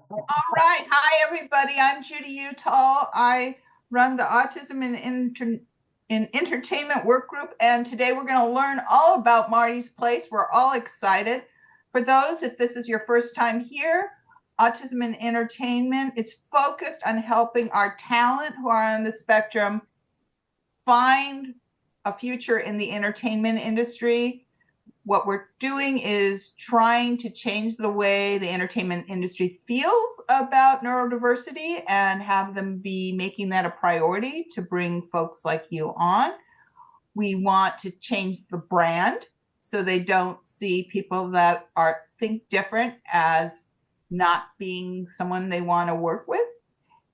All right. Hi, everybody. I'm Judy Utah. I run the Autism in Entertainment Work Group, and today we're going to learn all about Marty's Place. We're all excited. For those, if this is your first time here, Autism in Entertainment is focused on helping our talent who are on the spectrum find a future in the entertainment industry. What we're doing is trying to change the way the entertainment industry feels about neurodiversity and have them be making that a priority to bring folks like you on. We want to change the brand so they don't see people that think different as not being someone they want to work with.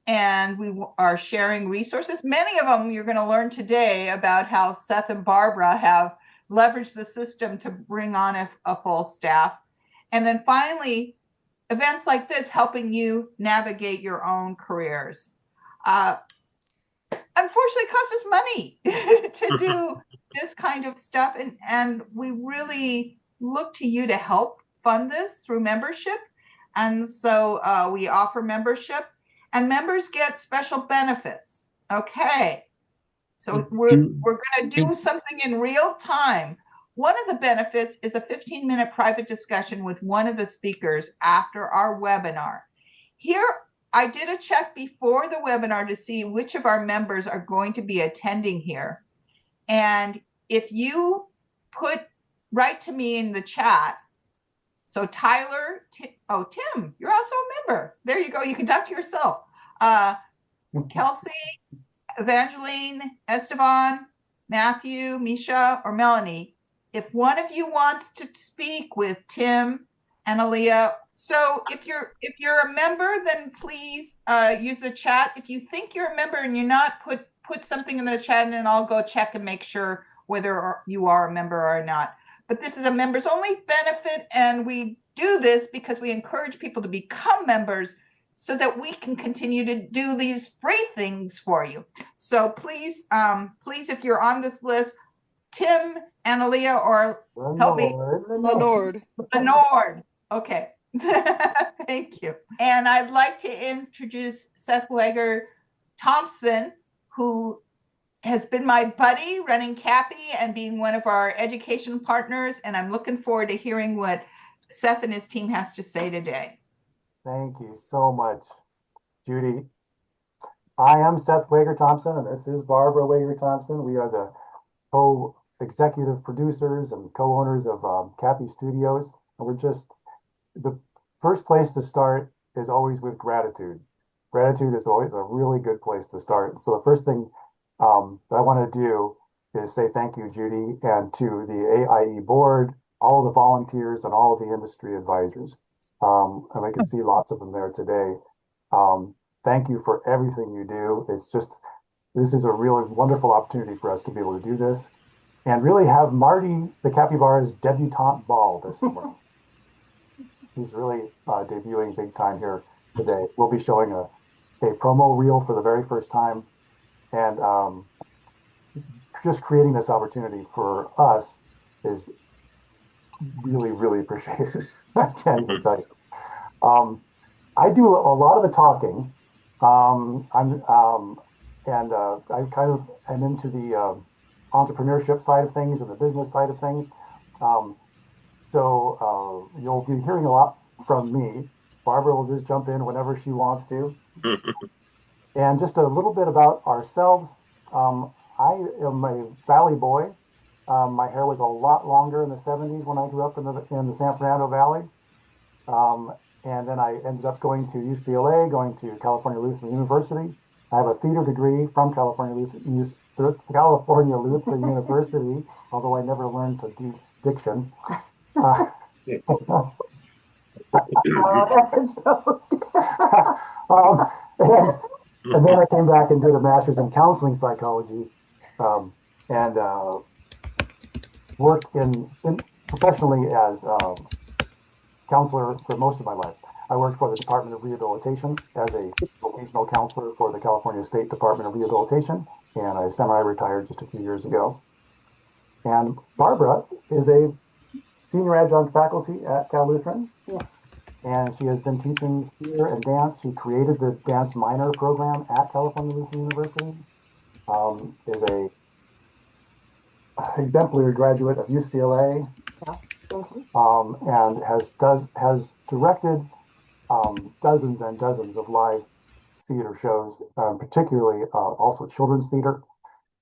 And we are sharing resources. Many of them you're going to learn today about how Seth and Barbara have leveraged the system to bring on a full staff. And then finally, events like this helping you navigate your own careers. Unfortunately, it costs us money to do this kind of stuff. And we really look to you to help fund this through membership. And so we offer membership, and members get special benefits. Okay. So we're going to do something in real time. One of the benefits is a 15-minute private discussion with one of the speakers after our webinar. Here, I did a check before the webinar to see which of our members are going to be attending here. And if you write to me in the chat, so Tyler, Tim, you're also a member. There you go. You can talk to yourself. Kelsey, Evangeline, Esteban, Matthew, Misha, or Melanie, if one of you wants to speak with Tim and Aaliyah, so if you're a member, then please use the chat. If you think you're a member and you're not, put something in the chat, and then I'll go check and make sure whether you are a member or not. But this is a members only benefit, and we do this because we encourage people to become members so that we can continue to do these free things for you. So please, if you're on this list, Tim, Analia, or help me. Lenord. Okay. Thank you. And I'd like to introduce Seth Wegher-Thompson, who has been my buddy running Capy and being one of our education partners. And I'm looking forward to hearing what Seth and his team has to say today. Thank you so much, Judy. I am Seth Wegher-Thompson, and this is Barbara Wegher-Thompson. We are the co-executive producers and co-owners of Capy Studios. And we're just, the first place to start is always with gratitude. Gratitude is always a really good place to start. So the first thing that I want to do is say thank you, Judy, and to the AIE board, all the volunteers, and all the industry advisors. And I can see lots of them there today. Thank you for everything you do. This is a really wonderful opportunity for us to be able to do this and really have Marty, the Capybara's debutante ball this morning. He's really debuting big time here today. We'll be showing a promo reel for the very first time, and just creating this opportunity for us is really, really appreciated. I can't even tell you. I do a lot of the talking. I kind of am into the entrepreneurship side of things and the business side of things. So you'll be hearing a lot from me. Barbara will just jump in whenever she wants to. And just a little bit about ourselves. I am a Valley boy. My hair was a lot longer in the 70s when I grew up in the San Fernando Valley. And then I ended up going to UCLA, going to California Lutheran University. I have a theater degree from California Lutheran University, although I never learned to do diction. That's a joke. And then I came back and did a master's in counseling psychology, and worked professionally as a counselor for most of my life. I worked for the Department of Rehabilitation as a vocational counselor for the California State Department of Rehabilitation, and I semi-retired just a few years ago. And Barbara is a senior adjunct faculty at Cal Lutheran. Yes. and she has been teaching theater and dance. She created the dance minor program at California Lutheran University, is a exemplary graduate of UCLA, Yeah. and has directed dozens and dozens of live theater shows, particularly also children's theater.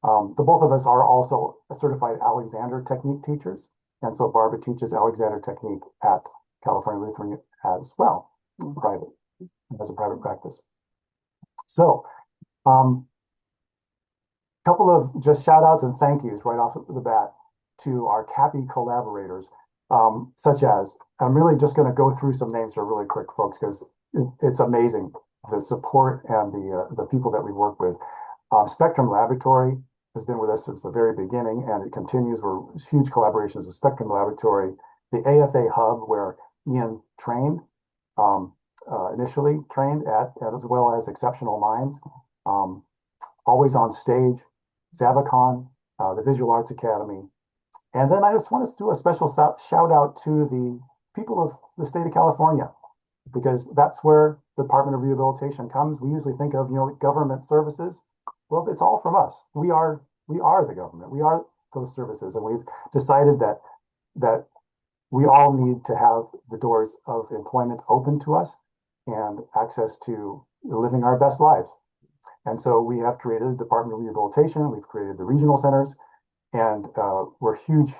The both of us are also certified Alexander Technique teachers, and so Barbara teaches Alexander Technique at California Lutheran as well, private, as a private practice. So, couple of just shout outs and thank yous right off the bat to our Capy collaborators, such as, I'm really just going to go through some names here really quick, folks, because it's amazing the support and the people that we work with. Spectrum Laboratory has been with us since the very beginning, and it continues. We're huge collaborations with Spectrum Laboratory, the AFA Hub, where Ian trained, initially trained at, as well as Exceptional Minds, Always on Stage, Zavicon, the Visual Arts Academy. And then I just want to do a special shout out to the people of the state of California, because that's where the Department of Rehabilitation comes. We usually think of, government services. Well, it's all from us. We are the government. We are those services, and we've decided that we all need to have the doors of employment open to us and access to living our best lives. And so we have created the Department of Rehabilitation. We've created the regional centers, and we're huge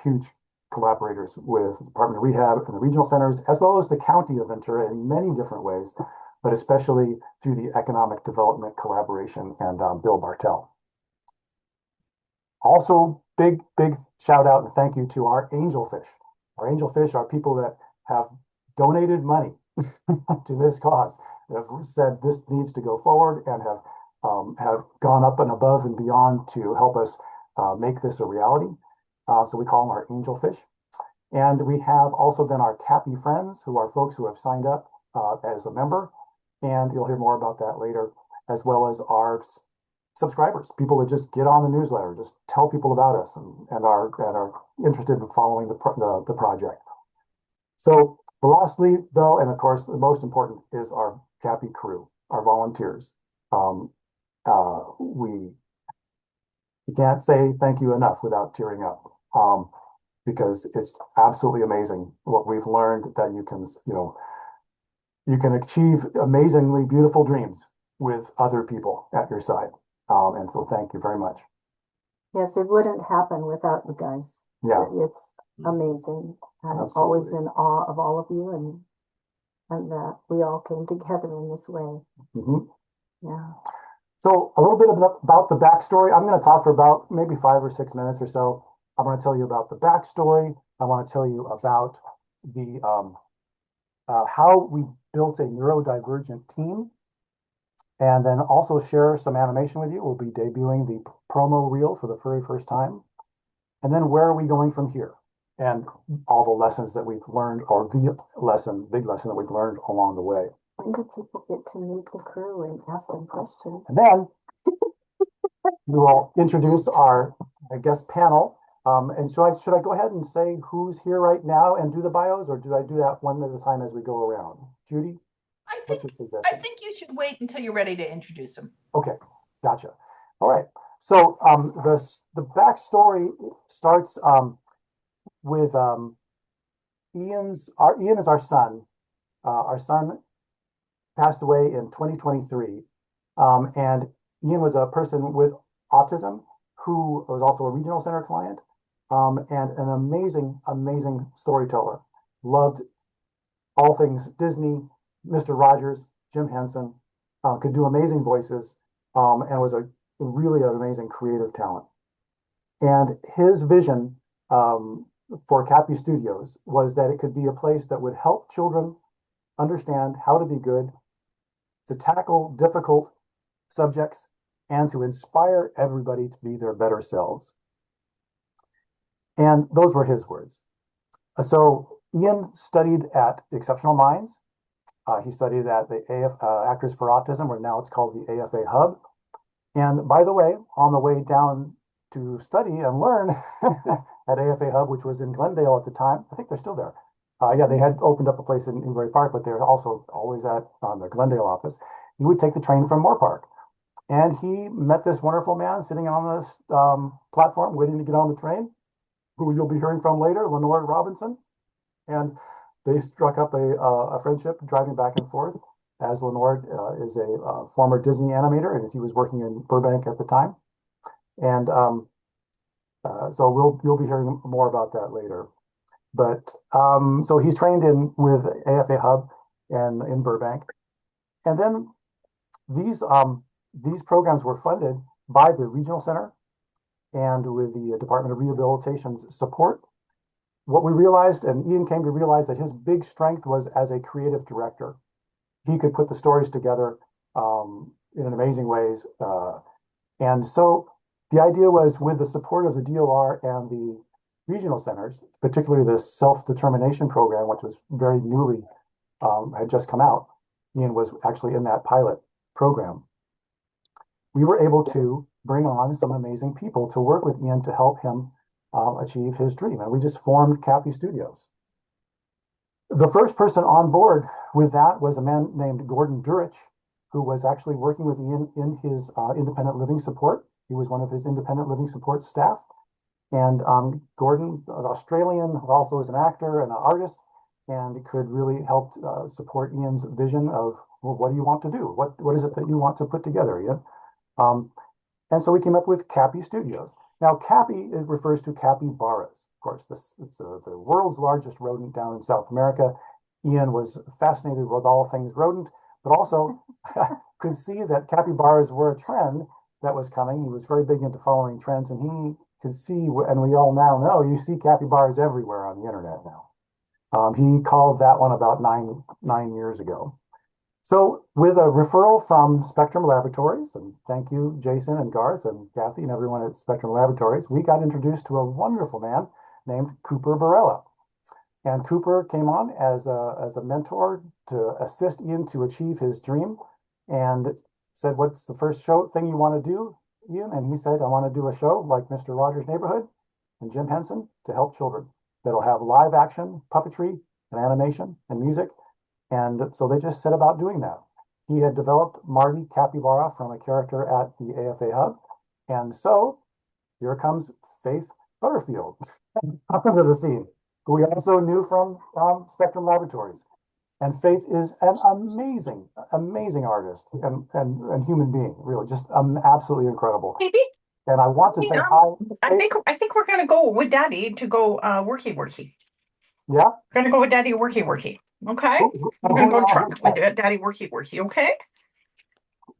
collaborators with the Department of Rehab and the regional centers, as well as the County of Ventura in many different ways, but especially through the Economic Development Collaboration and Bill Bartell. Also, big shout out and thank you to our angelfish. Our angelfish are people that have donated money to this cause, that have said this needs to go forward, and have gone up and above and beyond to help us make this a reality. So we call them our angelfish. And we have also then our Capy friends, who are folks who have signed up as a member, and you'll hear more about that later, as well as our subscribers, people that just get on the newsletter, just tell people about us, and are interested in following the project. So lastly, though, and of course the most important, is our Capy crew, our volunteers. We can't say thank you enough without tearing up, because it's absolutely amazing what we've learned, that you can achieve amazingly beautiful dreams with other people at your side. And so thank you very much. Yes, it wouldn't happen without you guys. Yeah. It's amazing. I'm Absolutely. always in awe of all of you, and that we all came together in this way. Mm-hmm. Yeah. So a little bit about the backstory. I'm going to talk for about maybe 5 or 6 minutes or so. I'm going to tell you about the backstory. I want to tell you about the how we built a neurodivergent team, and then also share some animation with you. We'll be debuting the promo reel for the very first time. And then where are we going from here? And all the lessons that we've learned, or the big lesson that we've learned along the way. When do people get to meet the crew and ask them questions? And then we will introduce our guest panel. And should I go ahead and say who's here right now and do the bios, or do I do that one at a time as we go around? Judy? I think you should wait until you're ready to introduce them. Okay, gotcha. All right. So the backstory starts with Ian is our son. Our son passed away in 2023, and Ian was a person with autism who was also a regional center client, and an amazing storyteller. Loved all things Disney, Mr. Rogers, Jim Henson, could do amazing voices, and was really an amazing creative talent. And his vision for Capy Studios was that it could be a place that would help children understand how to be good, to tackle difficult subjects, and to inspire everybody to be their better selves. And those were his words. So Ian studied at Exceptional Minds. He studied at the Actors for Autism, where now it's called the AFA Hub. And by the way, on the way down to study and learn at AFA Hub, which was in Glendale at the time, I think they're still there, Yeah, they had opened up a place in Newbury Park, but they're also always at the Glendale office. He would take the train from Moore Park. And he met this wonderful man sitting on this platform waiting to get on the train, who you'll be hearing from later, Lenore Robinson. And they struck up a friendship driving back and forth, as Lenore is a former Disney animator, and as he was working in Burbank at the time. And so you'll be hearing more about that later. But so he's trained in with AFA Hub and in Burbank. And then these programs were funded by the Regional Center and with the Department of Rehabilitation's support. What we realized, and Ian came to realize, that his big strength was as a creative director. He could put the stories together in amazing ways. And so the idea was, with the support of the DOR and the regional centers, particularly the self-determination program, which was very newly, had just come out. Ian was actually in that pilot program. We were able to bring on some amazing people to work with Ian to help him achieve his dream. And we just formed Capy Studios. The first person on board with that was a man named Gordon Durich, who was actually working with Ian in his independent living support. He was one of his independent living support staff. And Gordon was Australian, also is an actor and an artist, and could really help support Ian's vision of, well, what do you want to do? What is it that you want to put together, Ian? And so we came up with Capy Studios. Now, Capy, it refers to capybaras. Of course, it's the world's largest rodent down in South America. Ian was fascinated with all things rodent, but also could see that capybaras were a trend that was coming. He was very big into following trends, and he could see, and we all now know, you see capybaras everywhere on the internet now. He called that one about nine years ago. So with a referral from Spectrum Laboratories, and thank you, Jason and Garth and Kathy and everyone at Spectrum Laboratories, we got introduced to a wonderful man named Cooper Barella. And Cooper came on as a mentor to assist Ian to achieve his dream, and said, what's the first thing you want to do, Ian? And he said, I want to do a show like Mr. Rogers' Neighborhood and Jim Henson to help children that'll have live action, puppetry, and animation and music. And so they just set about doing that. He had developed Marty Capybara from a character at the AFA Hub. And so here comes Faith Butterfield onto the scene, who we also knew from Spectrum Laboratories. And Faith is an amazing, amazing artist and human being, really, just absolutely incredible. Maybe. And I want to say hi. I think we're gonna go with Daddy to go worky. Yeah. We're gonna go with Daddy worky. Okay. We're gonna go truck with Daddy worky. Okay.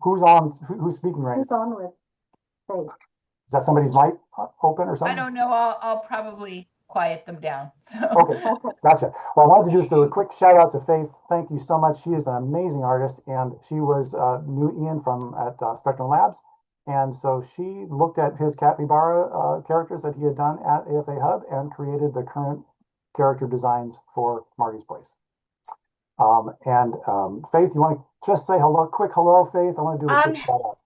Who's speaking right now? Who's on with Faith? Is that somebody's mic open or something? I don't know. I'll probably quiet them down. So Okay, gotcha. Well, I wanted to do a quick shout out to Faith. Thank you so much. She is an amazing artist, and she was knew Ian from at Spectrum Labs, and so she looked at his capybara characters that he had done at AFA Hub and created the current character designs for Marty's Place. Faith, you want to just say hello, quick hello, Faith? I want to do a quick shout out.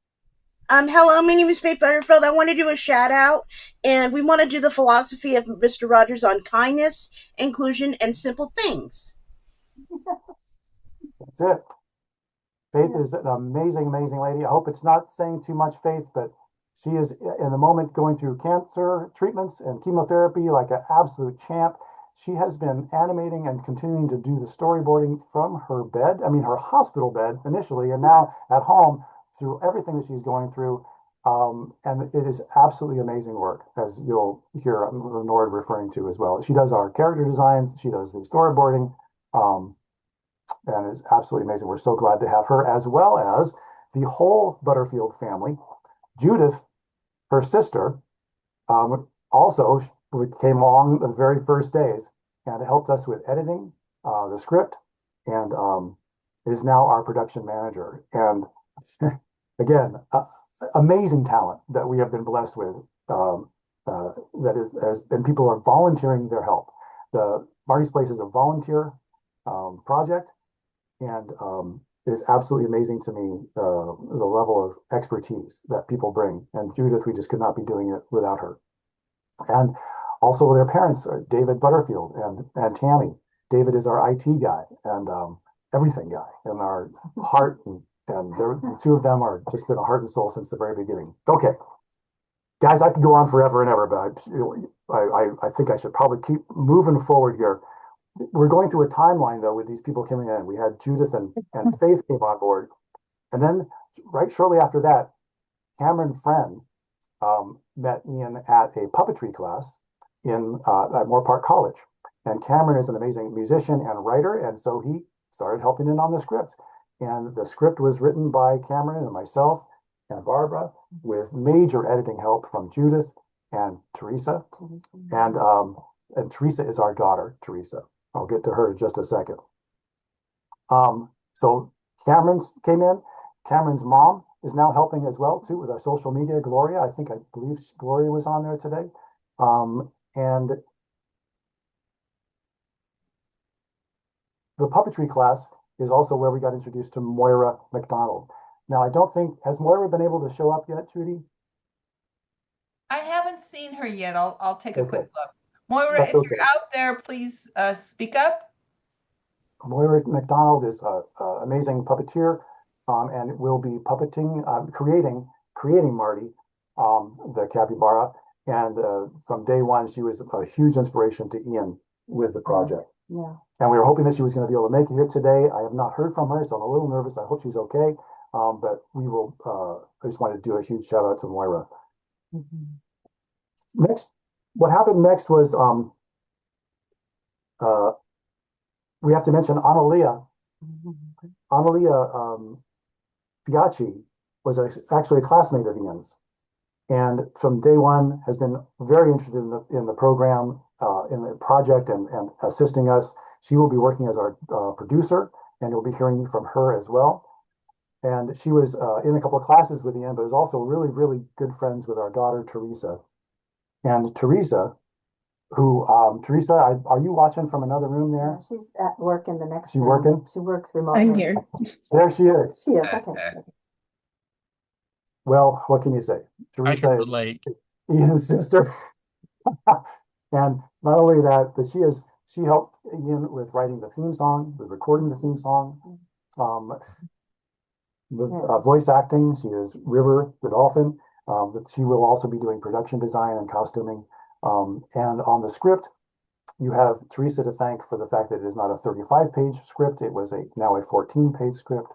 Hello, my name is Faith Butterfield. I want to do a shout out, and we want to do the philosophy of Mr. Rogers on kindness, inclusion, and simple things. That's it. Faith is an amazing, amazing lady. I hope it's not saying too much, Faith, but she is in the moment going through cancer treatments and chemotherapy like an absolute champ. She has been animating and continuing to do the storyboarding from her bed. I mean, her hospital bed initially, and now at home, through everything that she's going through. And it is absolutely amazing work, as you'll hear Lenore referring to as well. She does our character designs, she does the storyboarding, and it's absolutely amazing. We're so glad to have her, as well as the whole Butterfield family. Judith, her sister, also came along the very first days and helped us with editing the script, and is now our production manager. And again, amazing talent that we have been blessed with. And people are volunteering their help. The Marty's Place is a volunteer project, and it is absolutely amazing to me the level of expertise that people bring. And Judith, we just could not be doing it without her. And also their parents, David Butterfield and Tammy, David is our IT guy and everything guy, and our heart, and the two of them are just been a heart and soul since the very beginning. Okay, guys, I could go on forever and ever, but I think I should probably keep moving forward here. We're going through a timeline though with these people coming in. We had Judith and Faith came on board, and then right shortly after that, Cameron Friend met Ian at a puppetry class at Moore Park College. And Cameron is an amazing musician and writer, and so he started helping in on the script. And the script was written by Cameron and myself and Barbara, with major editing help from Judith and Teresa. And Teresa is our daughter, Teresa. I'll get to her in just a second. So Cameron came in. Cameron's mom is now helping as well too with our social media. Gloria, I believe Gloria was on there today. And the puppetry class is also where we got introduced to Moira McDonald. Now, I don't think, has Moira been able to show up yet, Judy? I haven't seen her yet. I'll take a Okay. quick look. Moira, That's if okay. you're out there, please speak up. Moira McDonald is an amazing puppeteer, and will be puppeting, creating Marty, the capybara. And from day one, she was a huge inspiration to Ian with the project. Yeah. And we were hoping that she was going to be able to make it here today. I have not heard from her, so I'm a little nervous. I hope she's okay. But we will, I just wanted to do a huge shout out to Moira. Next, what happened next was we have to mention Analia. Analia Piacci was actually a classmate of Ian's, and from day one has been very interested in the program, in the project, and assisting us. She will be working as our producer, and you'll be hearing from her as well. And she was in a couple of classes with Ian, but is also really, really good friends with our daughter, Teresa. And Teresa, Teresa, are you watching from another room there? Yeah, she's at work in the next She's room. working? She works remotely. I'm here. There she is. She is, okay. Well, what can you say? I Teresa can is relate. Ian's sister. And not only that, but she helped Ian with writing the theme song, with recording the theme song, with voice acting. She is River the dolphin, but she will also be doing production design and costuming. And on the script, you have Teresa to thank for the fact that it is not a 35-page script. It was now a 14-page script.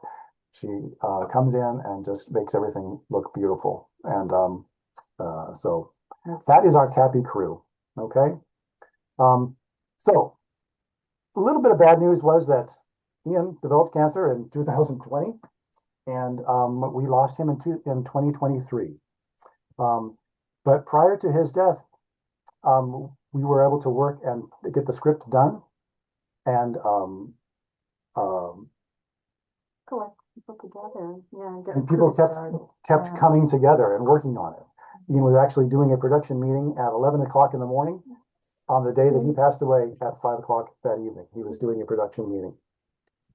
She comes in and just makes everything look beautiful. And so that is our Capy crew. Okay. So a little bit of bad news was that Ian developed cancer in 2020, and we lost him in 2023. But prior to his death, we were able to work and get the script done, and Collect people together, yeah, get and people kept coming together and working on it. Ian was actually doing a production meeting at 11 o'clock in the morning on the day that he passed away at 5 o'clock that evening. He was doing a production meeting,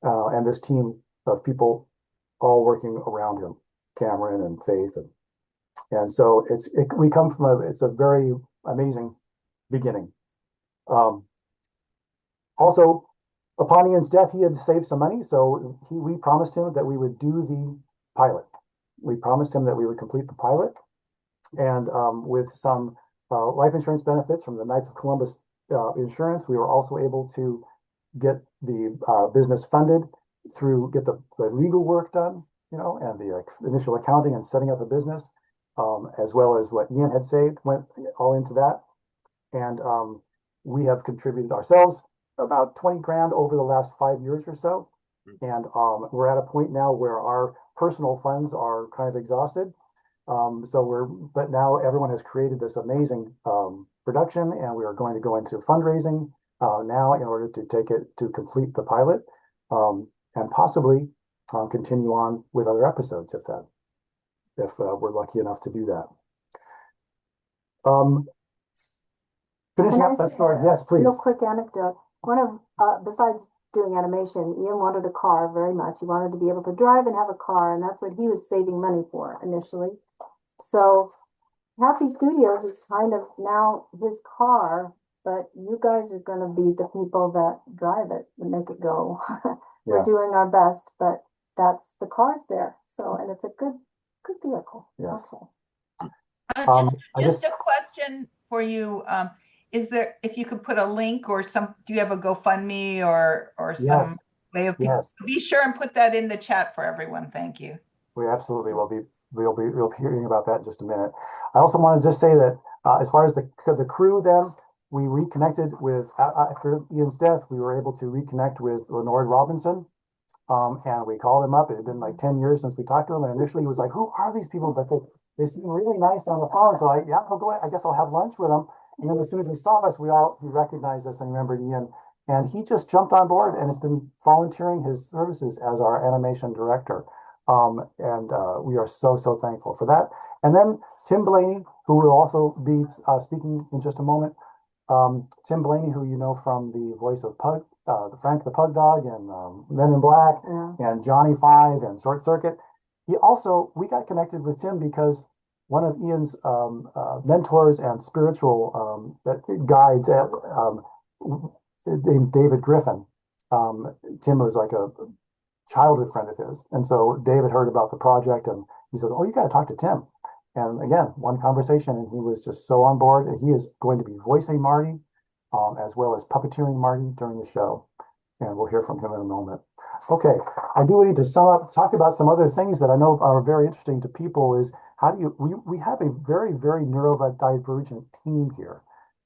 and this team of people all working around him, Cameron and Faith, and so we come from it's a very amazing beginning. Also, upon Ian's death, he had saved some money, so we promised him that we would do the pilot. We promised him that we would complete the pilot, and with some life insurance benefits from the Knights of Columbus insurance, we were also able to get the business funded get the legal work done, and the initial accounting and setting up a business, as well as what Ian had saved went all into that. And we have contributed ourselves about 20 grand over the last 5 years or so. And we're at a point now where our personal funds are kind of exhausted. But now everyone has created this amazing production, and we are going to go into fundraising now in order to take it to complete the pilot, and possibly continue on with other episodes if we're lucky enough to do that. Finishing up that story, yes, please. Real quick anecdote. One of besides doing animation, Ian wanted a car very much. He wanted to be able to drive and have a car, and that's what he was saving money for initially. So Capy Studios is kind of now his car but you guys are going to be the people that drive it and make it go. We're doing our best, but that's the car's there. So, and it's a good vehicle. Yes. Okay. Just a question for you. Is there, if you could put a link or do you have a GoFundMe or some way of, be sure and put that in the chat for everyone. Thank you. We absolutely will be. We'll be hearing about that in just a minute. I also want to just say that as far as the crew, then we reconnected with after Ian's death. We were able to reconnect with Lenord Robinson, and we called him up. It had been like 10 years since we talked to him, and initially he was like, "Who are these people?" But they seem really nice on the phone. So I'll go. I guess I'll have lunch with them. And then as soon as we saw us, he recognized us and remembered Ian, and he just jumped on board and has been volunteering his services as our animation director. And we are so thankful for that. And then Tim Blaney, who will also be speaking in just a moment. Tim Blaney, who you know from the voice of Pug, Frank the Pug Dog, and Men in Black, and Johnny Five, and Short Circuit. We got connected with Tim because one of Ian's mentors and spiritual guides, named David Griffin. Tim was like a childhood friend of his. And so David heard about the project and he says, "Oh, you got to talk to Tim." And again, one conversation, and he was just so on board. And he is going to be voicing Marty, as well as puppeteering Marty during the show. And we'll hear from him in a moment. Okay, I do need to sum up, talk about some other things that I know are very interesting to people. Is how do we have a very, very neurodivergent team here.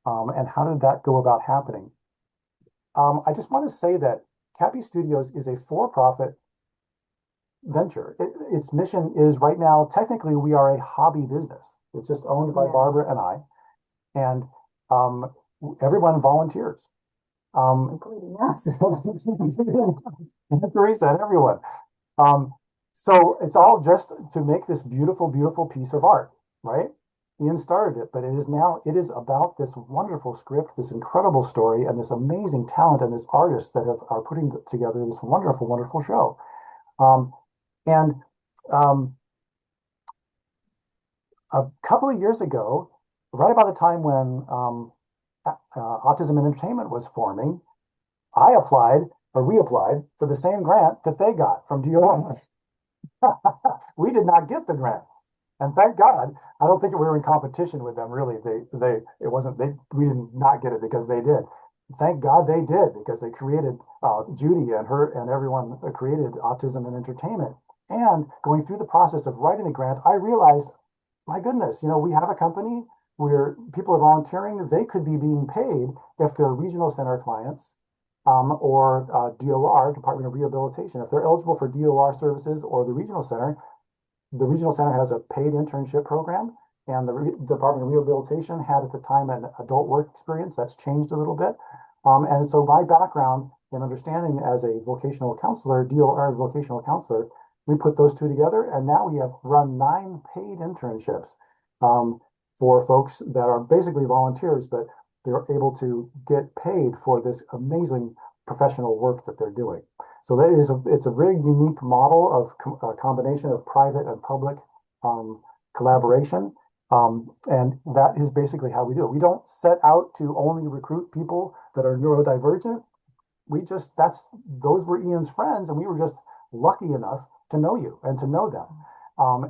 And how did that go about happening? I just want to say that Capy Studios is a for-profit venture. Its mission is right now, technically, we are a hobby business. It's just owned by Barbara and I, and everyone volunteers, including us, and Teresa and everyone. So it's all just to make this beautiful, beautiful piece of art, right? Ian started it, but it is about this wonderful script, this incredible story, and this amazing talent, and this artists that are putting together this wonderful, wonderful show. A couple of years ago, right about the time when Autism and Entertainment was forming, we applied for the same grant that they got from DOR. We did not get the grant. And thank God, I don't think we were in competition with them. Really, we did not get it because they did. Thank God they did, because they created Judy and everyone created Autism and Entertainment. And going through the process of writing the grant, I realized, my goodness, we have a company where people are volunteering. They could be being paid if they're regional center clients, or DOR, Department of Rehabilitation. If they're eligible for DOR services or the regional center has a paid internship program, and the Department of Rehabilitation had at the time an adult work experience. That's changed a little bit. And so my background in understanding as a vocational counselor, DOR vocational counselor, we put those two together, and now we have run 9 paid internships for folks that are basically volunteers, but they're able to get paid for this amazing professional work that they're doing. So it's a very unique model of a combination of private and public collaboration. And that is basically how we do it. We don't set out to only recruit people that are neurodivergent. Those were Ian's friends, and we were just lucky enough to know you and to know them.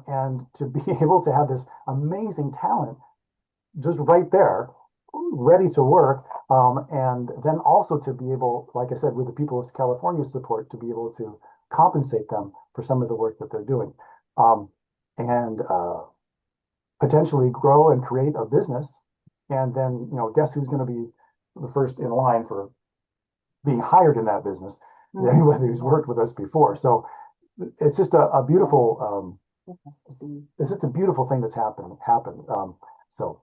And to be able to have this amazing talent just right there, ready to work, and then also to be able, like I said, with the people of California's support, to be able to compensate them for some of the work that they're doing, and potentially grow and create a business. And then, guess who's going to be the first in line for being hired in that business? Anybody who's worked with us before. So it's just a beautiful, it's just a beautiful thing that's happened. So,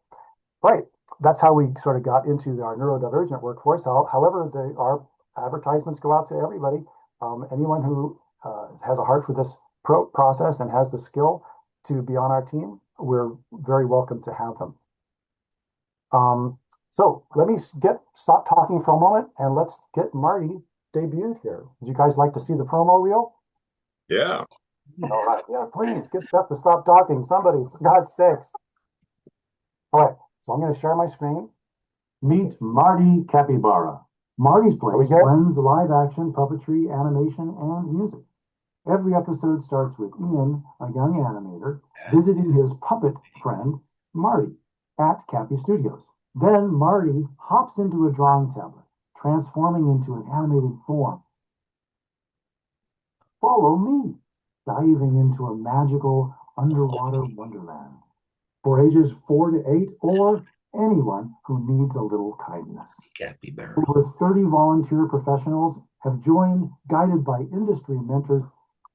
right. That's how we sort of got into our neurodivergent workforce. However, our advertisements go out to everybody. Anyone who has a heart for this process and has the skill to be on our team, we're very welcome to have them. So let me stop talking for a moment and let's get Marty debuted here. Would you guys like to see the promo reel? Yeah. All right. Yeah, please get Seth to stop talking. Somebody, for God's sakes. All right. So I'm going to share my screen. Meet Marty Capybara. Marty's Place blends live action, puppetry, animation, and music. Every episode starts with Ian, a young animator, visiting his puppet friend, Marty, at Capy Studios. Then Marty hops into a drawing tablet, transforming into an animated form. Follow me, diving into a magical underwater wonderland for ages 4 to 8 or anyone who needs a little kindness. Over 30 volunteer professionals have joined, guided by industry mentors.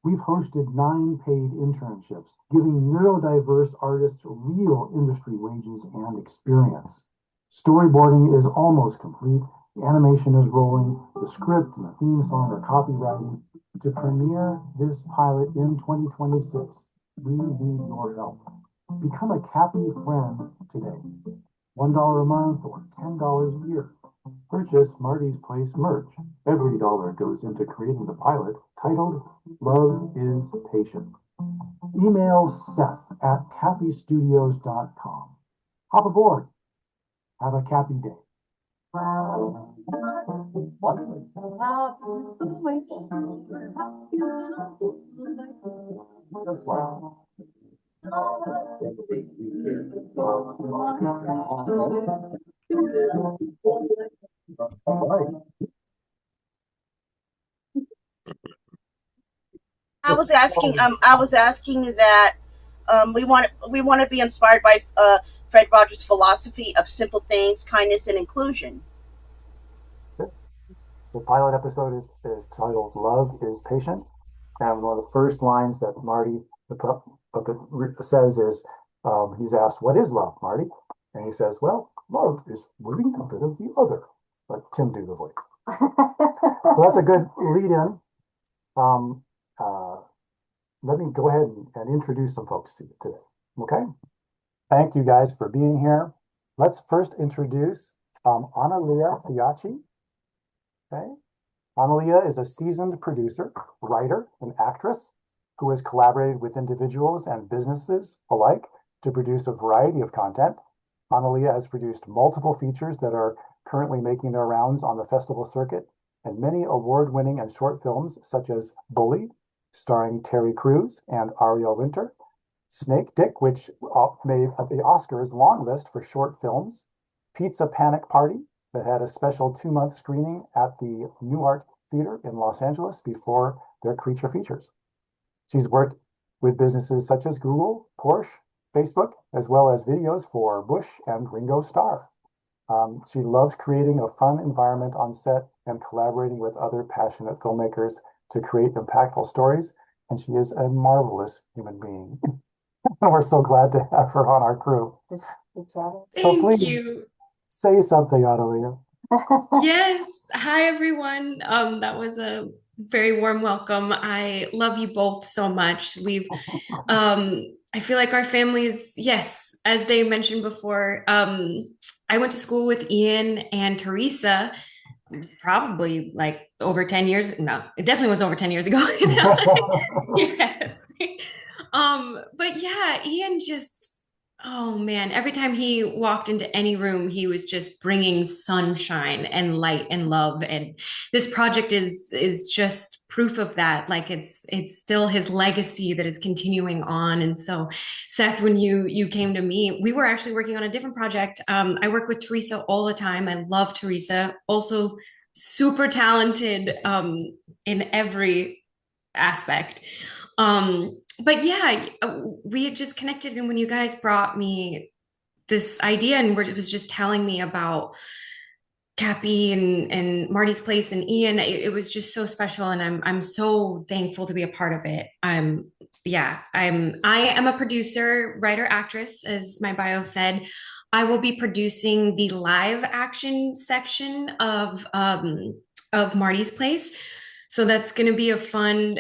We've hosted 9 paid internships, giving neurodiverse artists real industry wages and experience. Storyboarding is almost complete. The animation is rolling. The script and the theme song are copywriting. To premiere this pilot in 2026, we need your help. Become a Capy friend today. $1 a month or $10 a year. Purchase Marty's Place merch. Every dollar goes into creating the pilot titled Love is Patient. Email Seth at capystudios.com. Hop aboard. Have a Capy day. I was asking that we want to be inspired by Fred Rogers' philosophy of simple things, kindness, and inclusion. The pilot episode is titled Love is Patient. And one of the first lines that Marty, the puppet, says is, he's asked, what is love, Marty? And he says, well, love is willing a bit of the other. Let Tim do the voice. So that's a good lead in. Let me go ahead and introduce some folks to you today. Okay? Thank you guys for being here. Let's first introduce Analia Fiacci. Okay? Analia is a seasoned producer, writer, and actress who has collaborated with individuals and businesses alike to produce a variety of content. Analia has produced multiple features that are currently making their rounds on the festival circuit, and many award-winning and short films such as Bully, starring Terry Crews and Ariel Winter, Snake Dick, which made the Oscars long list for short films, Pizza Panic Party, that had a special 2-month screening at the New Art Theater in Los Angeles before their creature features. She's worked with businesses such as Google, Porsche, Facebook, as well as videos for Bush and Ringo Starr. She loves creating a fun environment on set and collaborating with other passionate filmmakers to create impactful stories, and she is a marvelous human being. And we're so glad to have her on our crew. So please say something, Adelia. Yes. Hi, everyone. That was a very warm welcome. I love you both so much. I feel like our families, yes, as they mentioned before, I went to school with Ian and Teresa probably like over 10 years. No, it definitely was over 10 years ago. Yes. But yeah, Ian just, oh man, every time he walked into any room, he was just bringing sunshine and light and love. And this project is just proof of that. Like it's still his legacy that is continuing on. And so, Seth, when you came to me, we were actually working on a different project. I work with Teresa all the time. I love Teresa. Also, super talented in every aspect. But yeah, we had just connected, and when you guys brought me this idea and it was just telling me about Capy and Marty's Place and Ian, it was just so special, and I'm so thankful to be a part of it. I am a producer, writer, actress, as my bio said. I will be producing the live action section of Marty's Place. So that's going to be a fun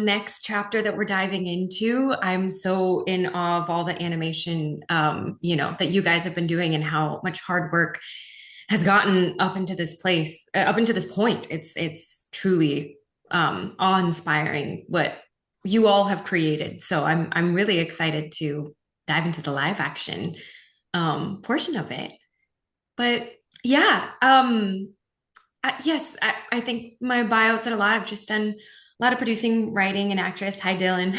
next chapter that we're diving into. I'm so in awe of all the animation, that you guys have been doing and how much hard work has gotten up into this place, up into this point. It's truly awe-inspiring what you all have created. So I'm really excited to dive into the live action portion of it. But Yeah. Yes, I think my bio said a lot. I've just done a lot of producing, writing, and actress. Hi, Dylan.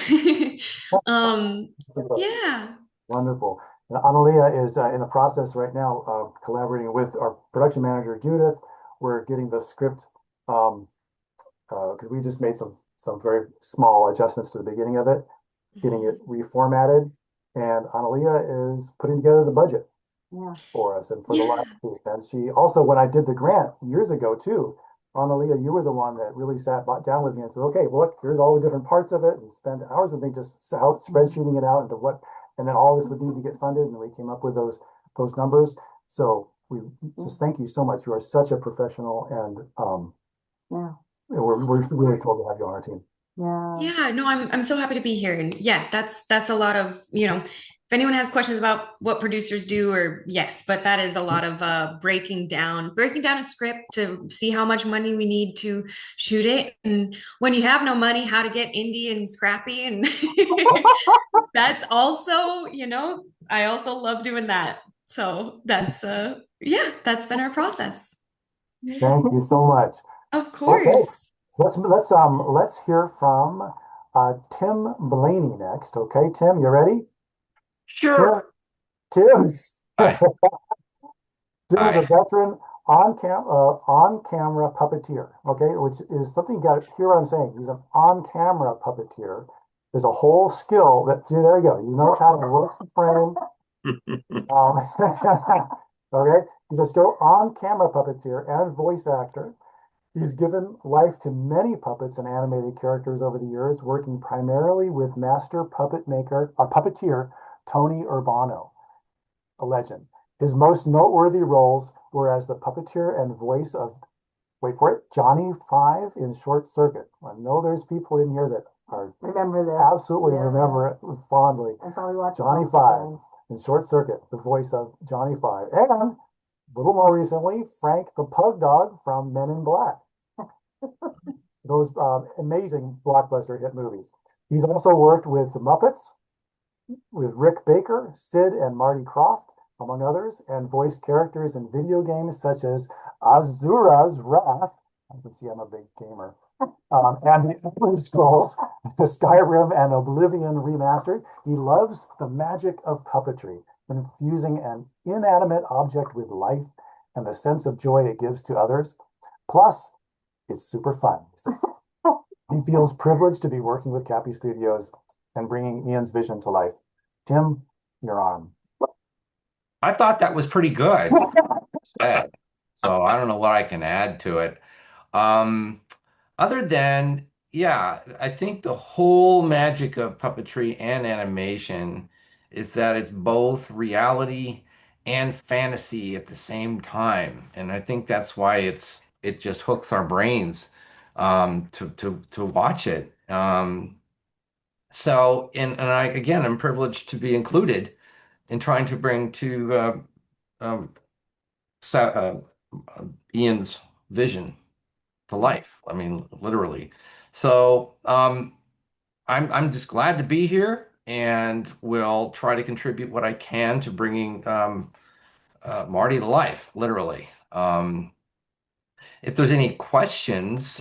um, yeah. Wonderful. And Analia is in the process right now of collaborating with our production manager, Judith. We're getting the script um, because we just made some very small adjustments to the beginning of it, getting it reformatted, and Analia is putting together the budget for us and for the live Yeah. team. And she also, when I did the grant years ago too, Analia, you were the one that really sat down with me and said, "Okay, look, here's all the different parts of it," and spend hours with me just spreadsheeting it out into what, and then all this would need to get funded, and we came up with those numbers. So we just thank you so much. You are such a professional, and Yeah. we're really thrilled to have you on our team. Yeah. Yeah, no, I'm so happy to be here. And yeah, that's a lot of, if anyone has questions about what producers do, or yes, but that is a lot of breaking down a script to see how much money we need to shoot it. And when you have no money, how to get indie and scrappy. And that's also, I also love doing that. So that's been our process. Thank you so much. Of Okay, course. let's hear from Tim Blaney next. Okay, Tim, you ready? Tim, Sure. Tim, Hi. Tim is a Hi. veteran on camera puppeteer. Okay, which is something you got to hear what I'm saying. He's an on camera puppeteer. There's a whole skill that, see, there you go. He knows how to work the frame. Okay, he's a skill on camera puppeteer and voice actor. He's given life to many puppets and animated characters over the years, working primarily with master puppet maker or puppeteer Tony Urbano, a legend. His most noteworthy roles were as the puppeteer and voice of, wait for it, Johnny Five in Short Circuit. I know there's people in here that are Remember this. absolutely remember it fondly. I probably watched Johnny Five in Short Circuit, the voice of Johnny Five, and a little more recently, Frank the Pug Dog from Men in Black. Those amazing blockbuster hit movies. He's also worked with the Muppets, with Rick Baker, Sid and Marty Krofft, among others, and voiced characters in video games such as Azura's Wrath. I can see I'm a big gamer. And the Elder Scrolls, Skyrim, and Oblivion Remastered. He loves the magic of puppetry, infusing an inanimate object with life and the sense of joy it gives to others. Plus, it's super fun. He feels privileged to be working with Capy Studios and bringing Ian's vision to life. Tim, you're on. I thought that was pretty good said. So I don't know what I can add to it. Um, Other than, yeah, I think the whole magic of puppetry and animation is that it's both reality and fantasy at the same time. And I think that's why it just hooks our brains to watch it. I'm privileged to be included in trying to bring to um, Ian's vision to life. I mean, literally. So I'm just glad to be here, and will try to contribute what I can to bringing Marty to life, literally. If there's any questions,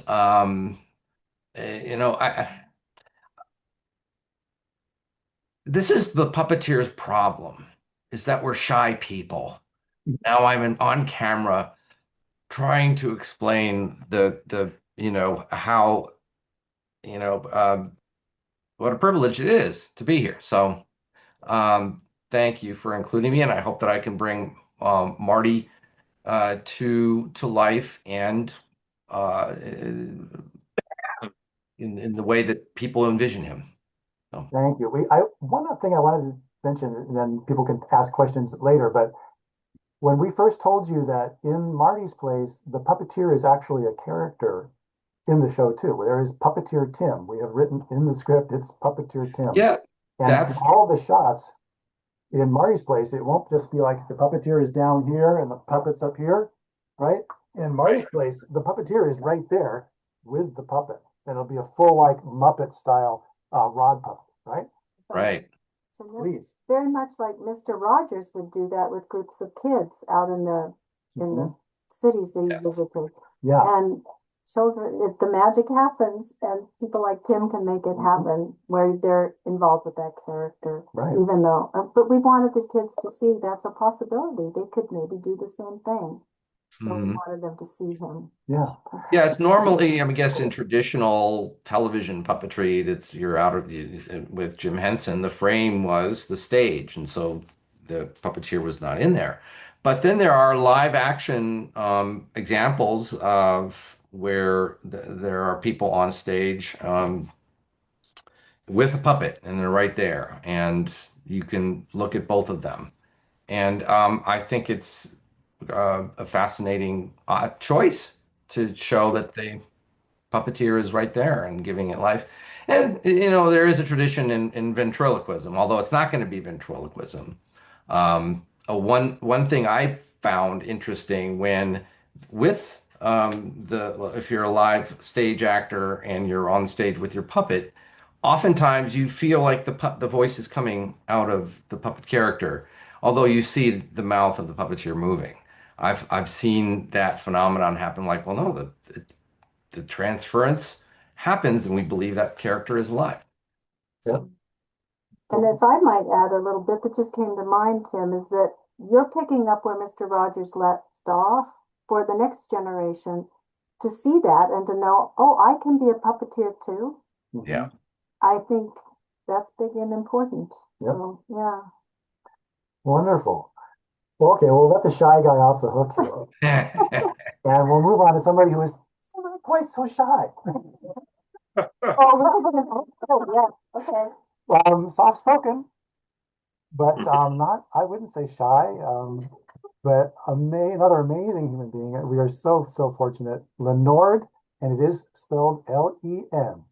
this is the puppeteer's problem, is that we're shy people. Now on camera trying to explain how what a privilege it is to be here. So thank you for including me, and I hope that I can bring Marty to life, and in the way that people envision him. So. Thank you. One other thing I wanted to mention, and then people can ask questions later, but when we first told you that in Marty's place, the puppeteer is actually a character in the show too. There is Puppeteer Tim. We have written in the script, it's Puppeteer Tim. Yeah, and all the shots in Marty's place, it won't just be like the puppeteer is down here and the puppet's up here, right? In Marty's place, the puppeteer is right there with the puppet. And it'll be a full like Muppet style rod puppet, right? Right. So Please. very much like Mr. Rogers would do that with groups of kids out in the in the cities that he Yes. visited. Yeah. And children, if the magic happens, and people like Tim can make it happen where they're involved with that character. Right. Even though, but we wanted the kids to see that's a possibility. They could maybe do the same thing. So we wanted them to see him. Yeah. Yeah, it's normally, I guess, in traditional television puppetry, that's you're out of the, with Jim Henson, the frame was the stage, and so the puppeteer was not in there. But then there are live action examples of where there are people on stage with a puppet, and they're right there, and you can look at both of them. And I think it's a fascinating choice to show that the puppeteer is right there and giving it life. And there is a tradition in ventriloquism, although it's not going to be ventriloquism. One thing I found interesting when with the if you're a live stage actor and you're on stage with your puppet, oftentimes you feel like the voice is coming out of the puppet character, although you see the mouth of the puppeteer moving. I've seen that phenomenon happen. Like, well, no, the transference happens, and we believe that character is alive. So, and if I might add a little bit that just came to mind, Tim, is that you're picking up where Mr. Rogers left off for the next generation to see that and to know, oh, I can be a puppeteer too. yeah. I think that's big and important. Yep. So, yeah. Wonderful. Well, okay, we'll let the shy guy off the hook here. And we'll move on to somebody who is not quite so shy. Oh, yeah. Okay. Soft spoken, but not, I wouldn't say shy, but another amazing human being. We are so fortunate. Lenord, and it is spelled Lenord.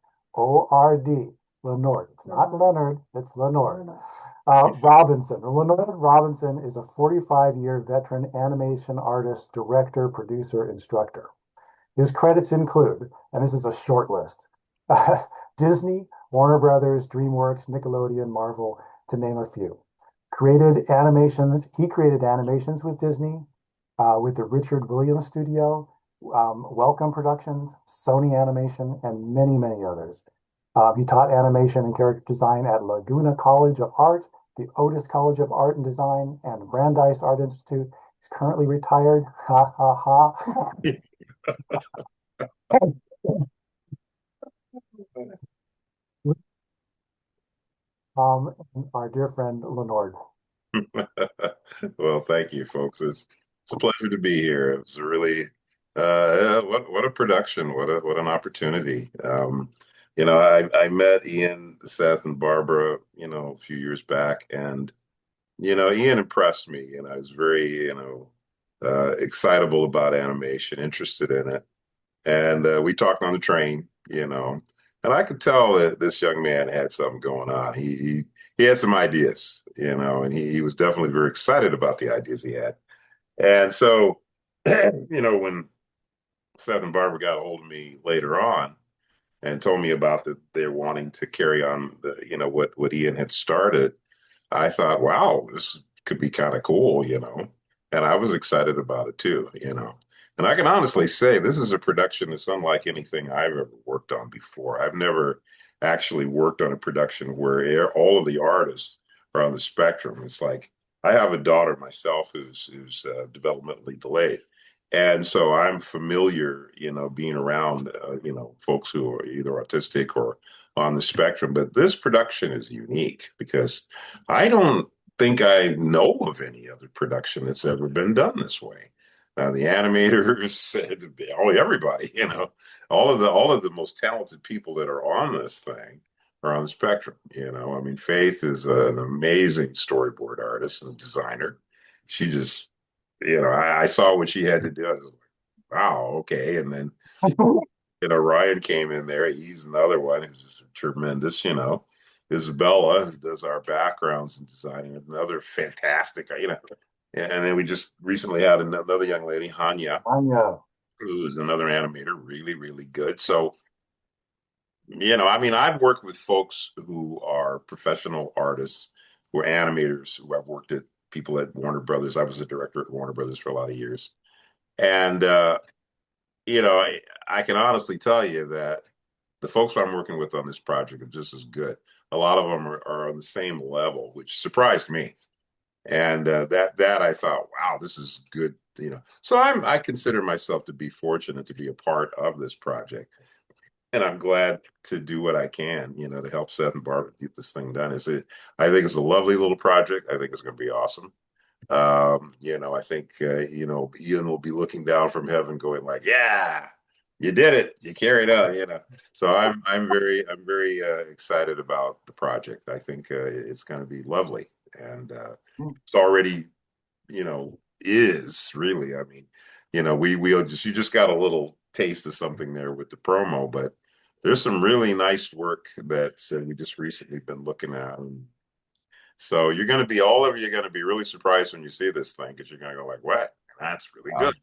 Lenord. It's not Leonard, it's Lenord. Robinson. Lenord Robinson is a 45-year veteran animation artist, director, producer, instructor. His credits include, and this is a short list, Disney, Warner Brothers, DreamWorks, Nickelodeon, Marvel, to name a few. He created animations with Disney, with the Richard Williams Studio, Welcome Productions, Sony Animation, and many, many others. He taught animation and character design at Laguna College of Art, the Otis College of Art and Design, and Brandeis Art Institute. He's currently retired. Ha ha ha. Our dear friend Lenord. Well, thank you, folks. It's a pleasure to be here. It was really what a production, what an opportunity. I met Ian, Seth, and Barbara, a few years back, and Ian impressed me, and I was very, excitable about animation, interested in it, and we talked on the train, and I could tell that this young man had something going on. He had some ideas, and he was definitely very excited about the ideas he had. And so, when Seth and Barbara got a hold of me later on and told me about that they're wanting to carry on what Ian had started, I thought, wow, this could be kind of cool. And I was excited about it too. And I can honestly say this is a production that's unlike anything I've ever worked on before. I've never actually worked on a production where all of the artists are on the spectrum. It's like I have a daughter myself who's developmentally delayed. And so I'm familiar, being around, folks who are either autistic or on the spectrum. But this production is unique because I don't think I know of any other production that's ever been done this way. The animators, everybody, all of the most talented people that are on this thing are on the spectrum. I mean, Faith is an amazing storyboard artist and designer. She just, I saw what she had to do. I was like, wow, okay. And then, Ryan came in there. He's another one who's just tremendous. Isabella, who does our backgrounds and designing, another fantastic. And then we just recently had another young lady, Hanya, who's another animator, really, really good. So, I've worked with folks who are professional artists, who are animators, who I've worked at people at Warner Brothers. I was a director at Warner Brothers for a lot of years. And I can honestly tell you that the folks I'm working with on this project are just as good. A lot of them are on the same level, which surprised me. And that I thought, wow, this is good. So I consider myself to be fortunate to be a part of this project, and I'm glad to do what I can, to help Seth and Barbara get this thing done. I think it's a lovely little project. I think it's going to be awesome. I think Ian will be looking down from heaven, going like, "Yeah, you did it. You carried on." So I'm very excited about the project. I think it's going to be lovely, and it's already is really. I mean, you just got a little taste of something there with the promo, but there's some really nice work that we just recently been looking at. And so all of you are going to be really surprised when you see this thing, because you're going to go like, what? That's really good.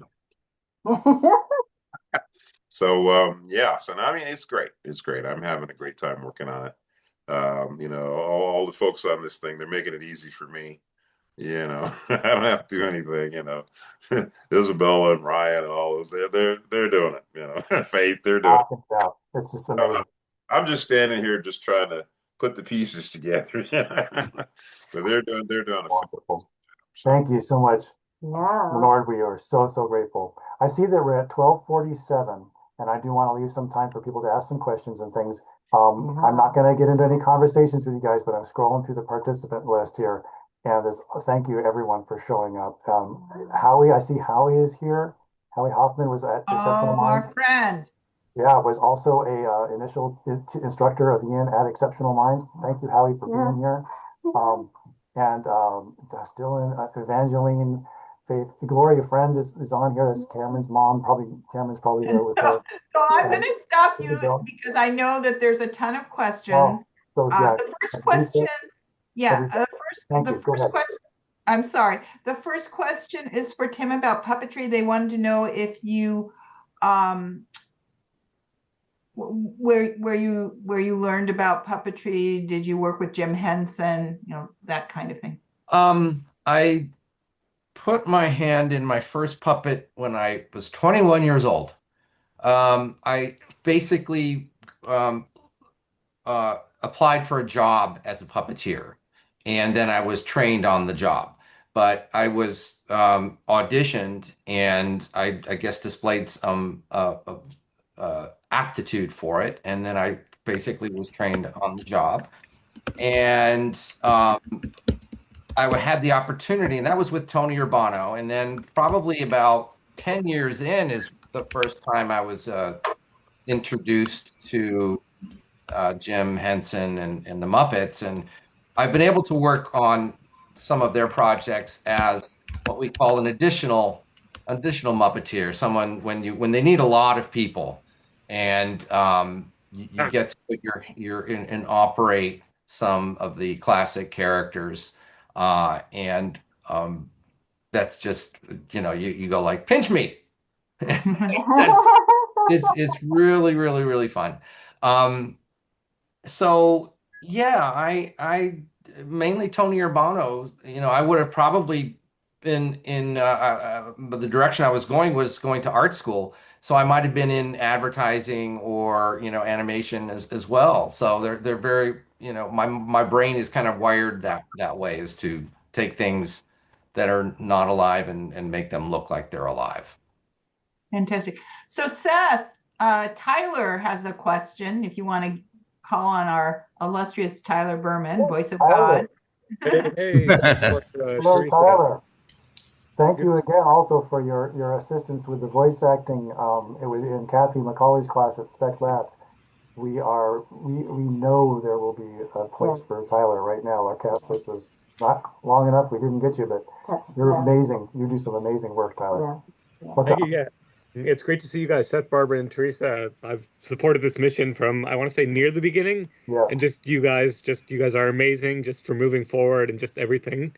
So I mean, it's great. It's great. I'm having a great time working on it. All the folks on this thing, they're making it easy for me. I don't have to do anything. Isabella and Ryan and all those, they're doing it. Faith, they're doing it. Yeah, it's just amazing. I'm just standing here just trying to put the pieces together. But they're doing a Wonderful. Thank you so much, Bernard. We are so grateful. I see that we're at 12:47, and I do want to leave some time for people to ask some questions and things. I'm not going to get into any conversations with you guys, but I'm scrolling through the participant list here, and thank you everyone for showing up. Howie, I see Howie is here. Howie Hoffman was at Exceptional Minds. Our friend. Yeah, was also a initial instructor of Ian at Exceptional Minds. Thank you, Howie, for being here. And Dylan, Evangeline, Faith, Gloria Friend is on here. That's Cameron's mom. Cameron's probably there with her. So I'm going to stop you because I know that there's a ton of questions. The first question, question. I'm sorry. The first question is for Tim about puppetry. They wanted to know if you where you learned about puppetry. Did you work with Jim Henson, that kind of thing? I put my hand in my first puppet when I was 21 years old. I basically applied for a job as a puppeteer, and then I was trained on the job. But I was auditioned, and I guess displayed some aptitude for it, and then I basically was trained on the job. And I had the opportunity, and that was with Tony Urbano. And then probably about 10 years in is the first time I was introduced to Jim Henson and the Muppets. And I've been able to work on some of their projects as what we call an additional Muppeteer, someone when they need a lot of people, and you get to put and operate some of the classic characters, and that's just you go like, pinch me. It's really, really, really fun. So yeah, I mainly Tony Urbano. I would have probably been in but the direction I was going to art school, so I might have been in advertising or animation as well. So they're very my brain is kind of wired that way, is to take things that are not alive and make them look like they're alive. Fantastic. So Seth, Tyler has a question. If you want to call on our illustrious Tyler Berman, voice of God. Hey. Hello, Tyler. Thank you again also for your assistance with the voice acting in Kathy McCauley's class at Spec Labs. We know there will be a place for Tyler right now. Our cast list was not long enough. We didn't get you, but you're amazing. You do some amazing work, Tyler. Thank you. Yeah. It's great to see you guys, Seth, Barbara, and Teresa. I've supported this mission from, I want to say, near the beginning. Yes. And you guys are amazing just for moving forward and just everything. And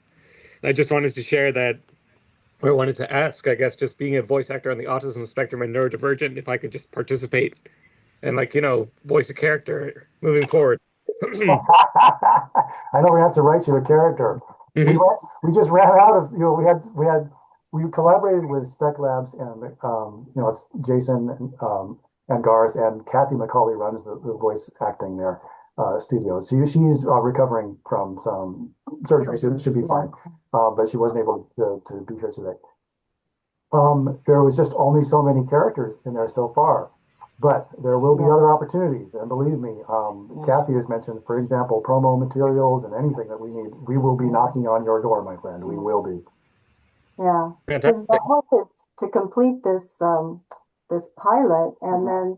I just wanted to share that, or I wanted to ask, I guess, just being a voice actor on the autism spectrum and neurodivergent, if I could just participate and voice a character moving forward. I know we have to write you a character. We just ran out of, we had we collaborated with Spec Labs and it's Jason and Garth, and Kathy McCauley runs the voice acting there studio. She's recovering from some surgery, so it should be fine. But she wasn't able to be here today. There was just only so many characters in there so far, but there will be other opportunities. And believe me, Kathy has mentioned, for example, promo materials and anything that we need. We will be knocking on your door, my friend. We will be. Yeah, because the hope is to complete this this pilot and then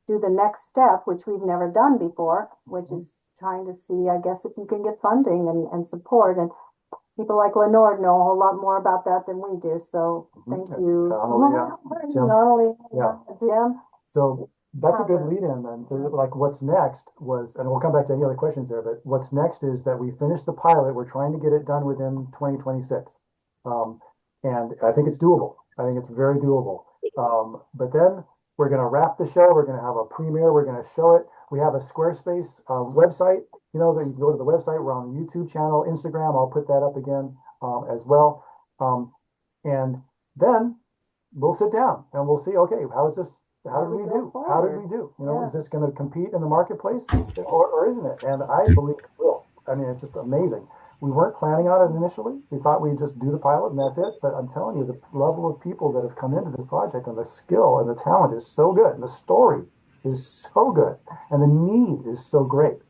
do the next step, which we've never done before, which is trying to see, I guess, if you can get funding and support. And people like Lenore know a whole lot more about that than we do. So thank you. Jim. So that's a good lead in then. So like what's next was, and we'll come back to any other questions there, but what's next is that we finish the pilot. We're trying to get it done within 2026. And I think it's doable. I think it's very doable. But then we're going to wrap the show. We're going to have a premiere. We're going to show it. We have a Squarespace website. That you can go to the website. We're on the YouTube channel, Instagram. I'll put that up again as well. And then we'll sit down and we'll see, okay, how is this? How did we do? How did we do? Is this going to compete in the marketplace or isn't it? And I believe it will. I mean, it's just amazing. We weren't planning on it initially. We thought we'd just do the pilot and that's it. But I'm telling you, the level of people that have come into this project and the skill and the talent is so good. And the story is so good. And the need is so great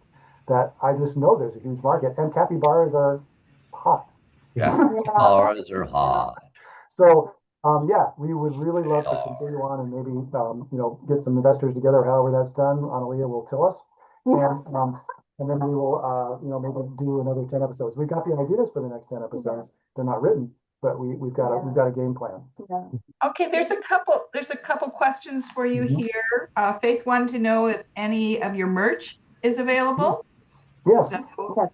that I just know there's a huge market. And capybaras are hot. Yeah, capybaras are hot. So, we would really love to continue on and maybe, get some investors together, however that's done. Analia will tell us. Yes. And then we will, maybe do another 10 episodes. We've got the ideas for the next 10 episodes. They're not written, but we've got a game plan. Yeah. Okay, there's a couple questions for you here. Faith wanted to know if any of your merch is available. Yes,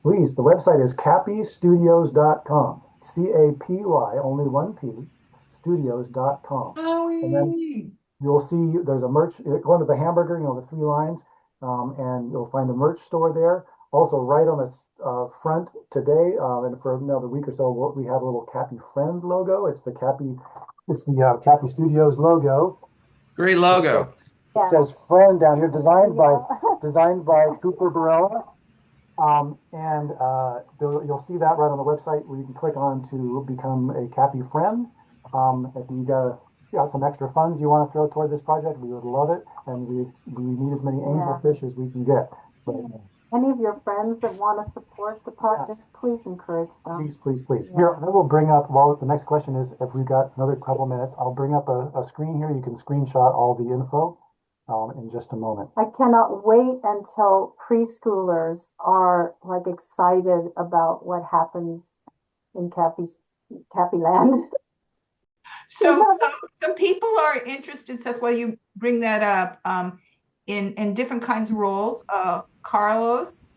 please. The website is capystudios.com. CAPY, only one P, studios.com. And then you'll see there's a merch, go into the hamburger, the 3 lines, and you'll find the merch store there. Also, right on the front today, and for another week or so, we have a little Capy Friend logo. It's the Capy Studios logo. Great logo. It says Friend down here, designed by Cooper Barella. And you'll see that right on the website where you can click on to become a Capy Friend. If you got some extra funds you want to throw toward this project, we would love it. And we need as many angelfish as we can get. But, any of your friends that want to support the project, please encourage them. Please. Yeah. Here, I will bring up, the next question is, if we've got another couple minutes, I'll bring up a screen here. You can screenshot all the info in just a moment. I cannot wait until preschoolers are excited about what happens in Capyland. So people are interested, Seth, while you bring that up, in different kinds of roles. Carlos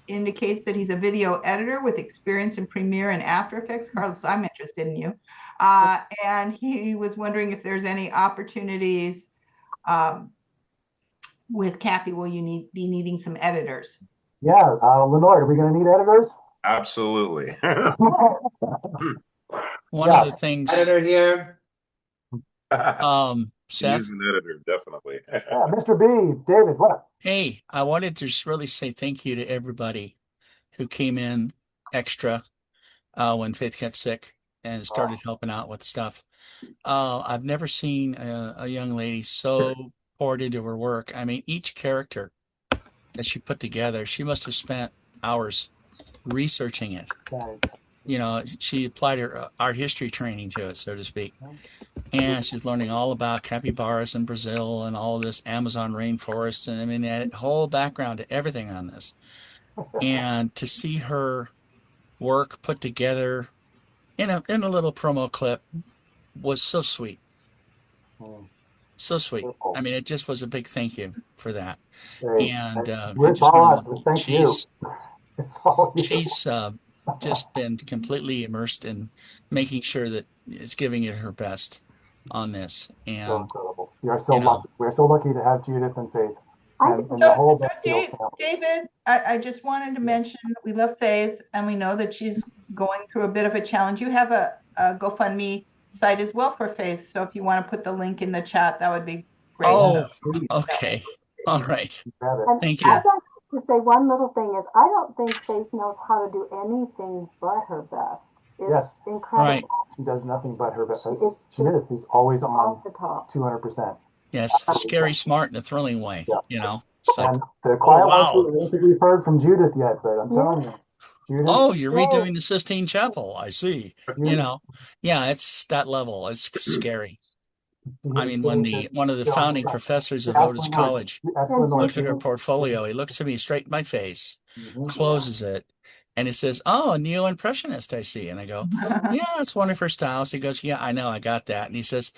indicates that he's a video editor with experience in Premiere and After Effects. Carlos, I'm interested in you. And he was wondering if there's any opportunities with Capy. Will you be needing some editors? Yeah, Lenore, are we going to need editors? Absolutely. One of the things, editor here. Seth. He's an editor, definitely. Mr. B, David, what? Hey, I wanted to just really say thank you to everybody who came in extra when Faith got sick and started helping out with stuff. I've never seen a young lady so poured into her work. I mean, each character that she put together, she must have spent hours researching it. She applied her art history training to it, so to speak. And she was learning all about capybaras in Brazil and all this Amazon rainforest. And I mean, that whole background to everything on this. And to see her work put together in a little promo clip was so sweet. So sweet. I mean, it just was a big thank you for that. And she's just been completely immersed in making sure that it's giving it her best on this. And so incredible. You're so lucky. We're so lucky to have Judith and Faith and the whole David, I just wanted to mention we love Faith and we know that she's going through a bit of a challenge. You have a GoFundMe site as well for Faith. So if you want to put the link in the chat, that would be great. Oh, okay. All right. And Thank I'd you. like to say one little thing is I don't think Faith knows how to do anything but her best. It's Yes. incredible. Right. She does nothing but her best. She is She's always on off the top. 200%. Yes. Scary, smart, in a thrilling way. Yeah. You know, it's like, And the quiet wow. ones, I don't think we've heard from Judith yet, but I'm telling you, Judith. Oh, you're redoing the Sistine Chapel. I see. Judith, You know, yeah, it's that level. It's scary. Judith I mean, when one of the founding professors of Otis College looks at her portfolio, he looks at me straight in my face, closes it, and he says, "Oh, a neo-impressionist, I see." And I go, "Yeah, it's one of her styles." He goes, "Yeah, I know, I got that." And he says,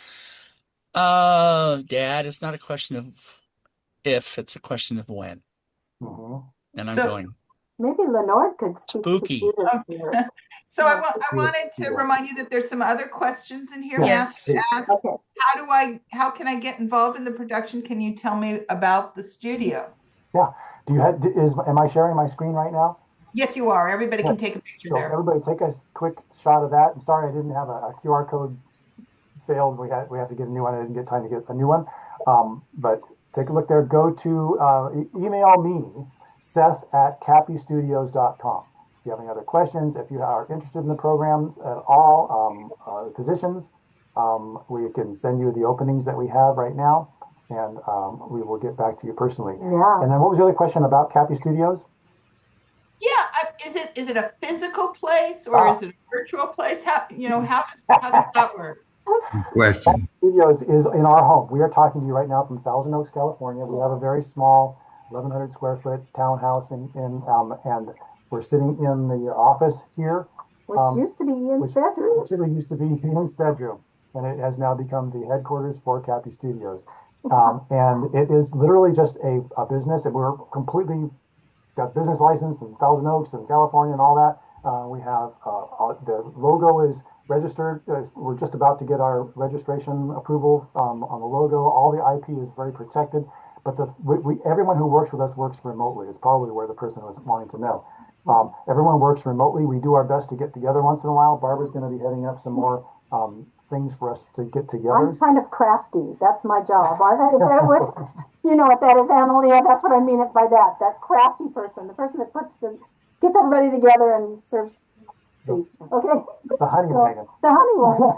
Dad, it's not a question of if, it's a question of when." And I'm going, maybe Lenore could speak spooky. to Judith here. So I wanted to remind you that there's some other questions in here. Yes. Ask, how can I get involved in the production? Can you tell me about the studio? Yeah. Am I sharing my screen right now? Yes, you are. Everybody can take a picture there. Everybody take a quick shot of that. I'm sorry I didn't have a QR code failed. We have to get a new one. I didn't get time to get a new one. But take a look there. Go to email me, Seth@CapyStudios.com. If you have any other questions, if you are interested in the programs at all, the positions, we can send you the openings that we have right now, and we will get back to you personally. Yeah. And then what was the other question about Capy Studios? Yeah, is it a physical place or is it a virtual place? How does that work? Question. Studios is in our home. We are talking to you right now from Thousand Oaks, California. We have a very small 1,100 square foot townhouse and we're sitting in the office here. Which used to be Ian's bedroom. Which used to be Ian's bedroom, and it has now become the headquarters for Capy Studios. And it is literally just a business, and we're completely got business license in Thousand Oaks and California and all that. We have the logo is registered. We're just about to get our registration approval on the logo. All the IP is very protected, but everyone who works with us works remotely. Is probably where the person was wanting to know. Everyone works remotely. We do our best to get together once in a while. Barbara's going to be heading up some more things for us to get together. I'm kind of crafty. That's my job. You know what that is, Analia? That's what I mean by that. That crafty person, the person that gets everybody together and serves treats. Okay. The honey wagon. The honey wagon.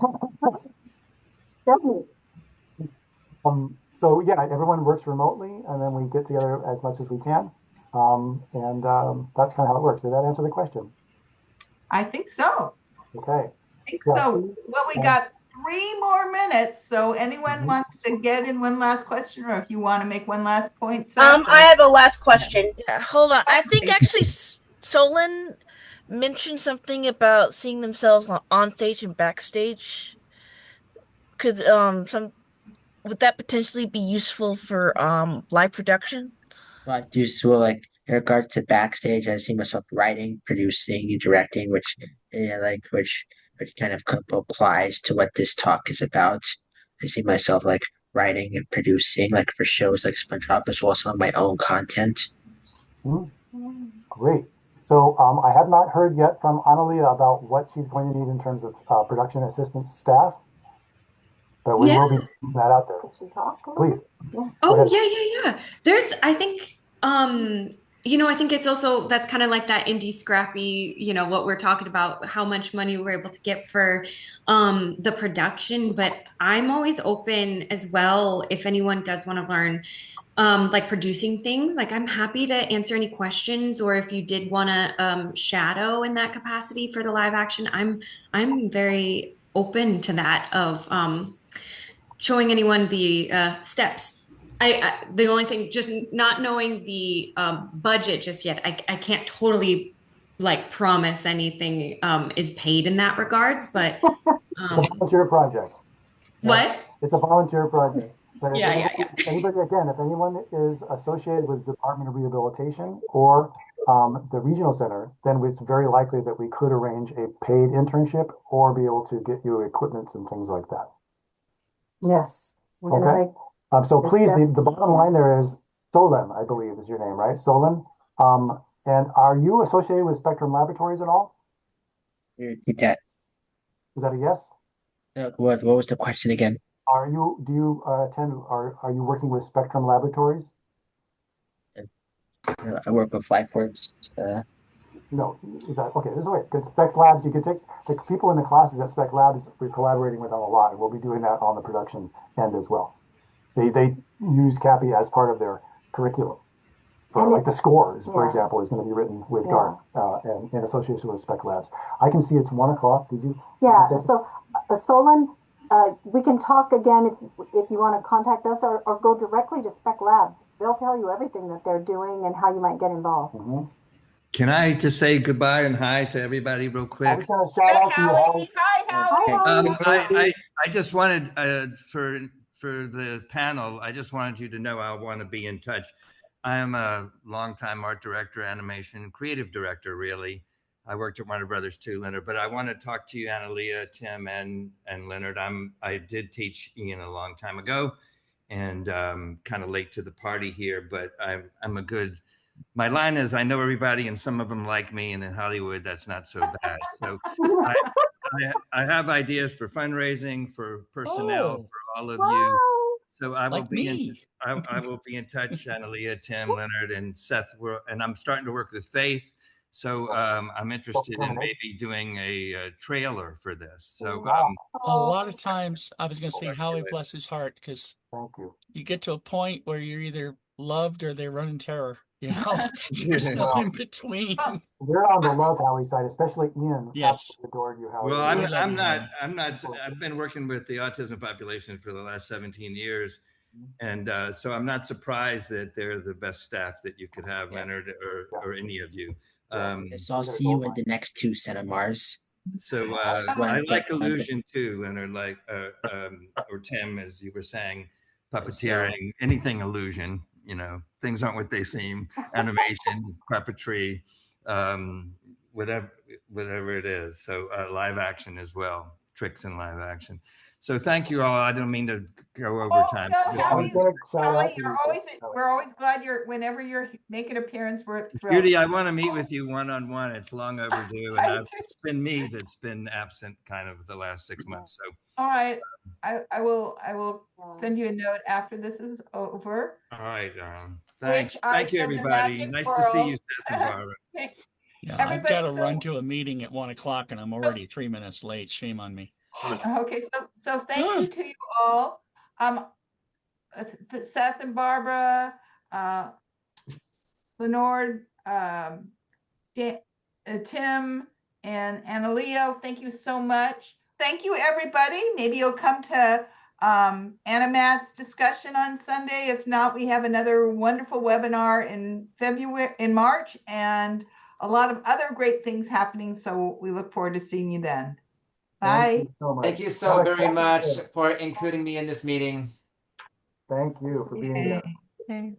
Definitely. So yeah, everyone works remotely, and then we get together as much as we can. That's kind of how it works. Did that answer the question? I think so. Okay. So. Well, we got 3 more minutes. So anyone wants to get in one last question, or if you want to make one last point? I have a last question. Yeah, hold on. I think actually Solon mentioned something about seeing themselves on stage and backstage. Could would that potentially be useful for live production? Well, in regards to backstage, I see myself writing, producing, and directing, which kind of applies to what this talk is about. I see myself writing and producing, for shows like SpongeBob, as well as some of my own content. Great. So I have not heard yet from Analia about what she's going to need in terms of production assistant staff. But we will be putting that out there. Please. Yeah. I think, I think it's also, that's kind of like that indie scrappy, what we're talking about, how much money we're able to get for the production. But I'm always open as well if anyone does want to learn producing things. I'm happy to answer any questions, or if you did want to shadow in that capacity for the live action, I'm very open to that of showing anyone the steps. The only thing, just not knowing the budget just yet, I can't totally promise anything is paid in that regards, but it's a volunteer project. What? It's a volunteer project. But if anyone is associated with the Department of Rehabilitation or the regional center, then it's very likely that we could arrange a paid internship or be able to get you equipment and things like that. Yes. Okay. So please, the bottom line there is Solon, I believe is your name, right? Solon. And are you associated with Spectrum Laboratories at all? Repeat that. Is that a yes? What was the question again? Do you attend, are you working with Spectrum Laboratories? I work with LifeWorks. No, is that okay? This is way because Spec Labs, you could take the people in the classes at Spec Labs. We're collaborating with them a lot, and we'll be doing that on the production end as well. They use Capy as part of their curriculum. For like the scores, for example, is going to be written with Garth and in association with Spec Labs. I can see it's 1 o'clock. Did you? Yeah. So, Solon, we can talk again if you want to contact us or go directly to Spec Labs. They'll tell you everything that they're doing and how you might get involved. Mm-hmm. Can I just say goodbye and hi to everybody real quick? I was going to shout out to you, Howie. Hi, Howie. I just wanted for the panel, I just wanted you to know I want to be in touch. I am a longtime art director, animation, creative director, really. I worked at Warner Brothers too, Leonard, but I want to talk to you, Analia, Tim, and Leonard. I did teach Ian a long time ago and kind of late to the party here, but I'm a good, my line is, I know everybody and some of them like me, and in Hollywood, that's not so bad. So I have ideas for fundraising, for personnel, for all of you. So I will I will be in touch, Analia, Tim, Leonard, and Seth. And I'm starting to work with Faith. So I'm interested in maybe doing a trailer for this. So a lot of times, I was going to say, Howie, bless his heart, because you get to a point where you're either loved or they run in terror. You know, there's no in between. We're on the love Howie side, especially Ian. Yes, adored you, Howie. Well, I'm not. I've been working with the autism population for the last 17 years, and so I'm not surprised that they're the best staff that you could have, Leonard, or any of you. So I'll see you at the next 2 Set of Mars. So I like illusion too, Leonard, like or Tim, as you were saying, puppeteering, anything illusion. You know, things aren't what they seem. Animation, puppetry, whatever it is. So live action as well, tricks in live action. So thank you all. I don't mean to go over time. We're always glad whenever you're making an appearance, we're thrilled. Judy, I want to meet with you one-on-one. It's long overdue, and it's been me that's been absent kind of the last 6 months. So all right, I will send you a note after this is over. All right, thanks. Thank you, everybody. Nice to see you, Seth and Barbara. Yeah, I've got to run to a meeting at 1 o'clock, and I'm already 3 minutes late. Shame on me. Okay, so thank you to you all. Seth and Barbara, Lenore, Tim, and Analia, thank you so much. Thank you, everybody. Maybe you'll come to Animat's discussion on Sunday. If not, we have another wonderful webinar in March, and a lot of other great things happening. So we look forward to seeing you then. Bye. Thank you so very much for including me in this meeting. Thank you for being here. Okay.